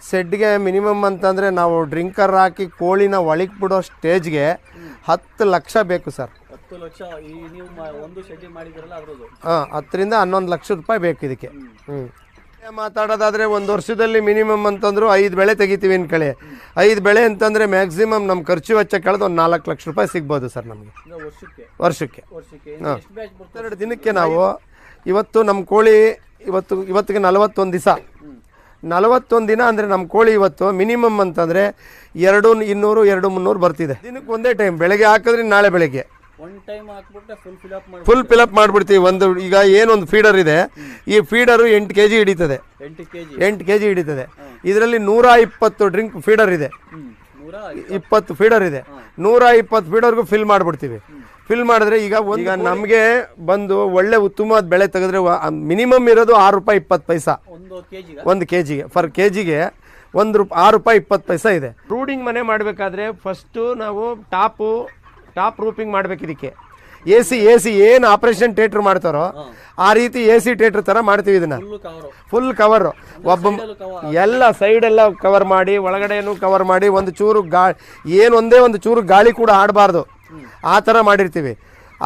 ಸೆಡ್ಗೆ minimum ಅಂತಂದರೆ ನಾವು drinker ಹಾಕಿ ಕೋಳಿನ ಒಳಗೆ ಬಿಡೋ ಸ್ಟೇಜ್ಗೆ 10 ಲಕ್ಷ ಬೇಕು ಸರ್. 10 ಲಕ್ಷ ನೀವು ಒಂದು ಶೆಡ್ ಮಾಡಿದ್ರಲ್ಲ ಅದ್ರದ್ದು? ಹಾಂ, 10 ರಿಂದ 11 ಲಕ್ಷ ರೂಪಾಯಿ ಬೇಕು ಇದಕ್ಕೆ. ಮಾತಾಡೋದಾದರೆ ಒಂದು ವರ್ಷದಲ್ಲಿ ಮಿನಿಮಮ್ ಅಂತಂದ್ರು 5 ಬೆಳೆ ತೆಗಿತೀವಿ ಅನ್ಕೊಳ್ಳಿ. 5 ಬೆಳೆ ಅಂತಂದರೆ ಮ್ಯಾಕ್ಸಿಮಮ್ ನಮ್ಮ ಖರ್ಚು ವೆಚ್ಚ ಕಳೆದು ಒಂದು 4 ಲಕ್ಷ ರೂಪಾಯಿ ಸಿಗ್ಬೋದು ಸರ್ ನಮಗೆ ವರ್ಷಕ್ಕೆ. ಹಾಂ, 2 ದಿನಕ್ಕೆ ನಾವು ಇವತ್ತು ನಮ್ಮ ಕೋಳಿ ಇವತ್ತಿಗೆ 41 ದಿವಸ, 41 ದಿನ ಅಂದರೆ ನಮ್ಮ ಕೋಳಿ ಇವತ್ತು ಮಿನಿಮಮ್ ಅಂತಂದರೆ 200, 200 ಬರ್ತಿದೆ ದಿನಕ್ಕೆ. ಒಂದೇ ಟೈಮ್ ಬೆಳಗ್ಗೆ ಹಾಕಿದ್ರೆ ನಾಳೆ ಬೆಳಗ್ಗೆ ಫುಲ್ ಫಿಲಪ್ ಮಾಡಿಬಿಡ್ತೀವಿ. ಈಗ ಏನೊಂದು ಫೀಡರ್ ಇದೆ, ಈ ಫೀಡರು 8 kg ಹಿಡಿತದೆ. 8 kg ಹಿಡಿತದೆ. ಇದರಲ್ಲಿ 120 ಡ್ರಿಂಕ್ ಫೀಡರ್ ಇದೆ, 20 ಫೀಡರ್ ಇದೆ. 120 ಫೀಡರ್ಗೂ ಫಿಲ್ ಮಾಡಿಬಿಡ್ತೀವಿ. ಫಿಲ್ ಮಾಡಿದ್ರೆ ಈಗ ನಮಗೆ ಬಂದು ಒಳ್ಳೆ ಉತ್ತಮವಾದ ಬೆಳೆ ತೆಗೆದ್ರೆ ಮಿನಿಮಮ್ ಇರೋದು 6 ರೂಪಾಯಿ 20 ಪೈಸಾ 1 kg ಗೆ. ಫರ್ kg ₹1 6 ರೂಪಾಯಿ 20 ಪೈಸಾ ಇದೆ. ಬ್ರೂಡಿಂಗ್ ಮನೆ ಮಾಡಬೇಕಾದ್ರೆ ಫಸ್ಟು ನಾವು ಟಾಪ್ ರೂಪಿಂಗ್ ಮಾಡ್ಬೇಕು. ಇದಕ್ಕೆ ಎ ಸಿ ಏನು ಆಪರೇಷನ್ ಥಿಯೇಟರ್ ಮಾಡ್ತಾರೋ ಆ ರೀತಿ AC ಥಿಯೇಟರ್ ಥರ ಮಾಡ್ತೀವಿ. ಇದನ್ನ ಫುಲ್ ಕವರ್, ಎಲ್ಲ ಸೈಡ್ ಎಲ್ಲ ಕವರ್ ಮಾಡಿ, ಒಳಗಡೆನೂ ಕವರ್ ಮಾಡಿ, ಒಂದೇ ಒಂದು ಚೂರು ಗಾಳಿ ಕೂಡ ಆಡಬಾರ್ದು ಆ ಥರ ಮಾಡಿರ್ತೀವಿ.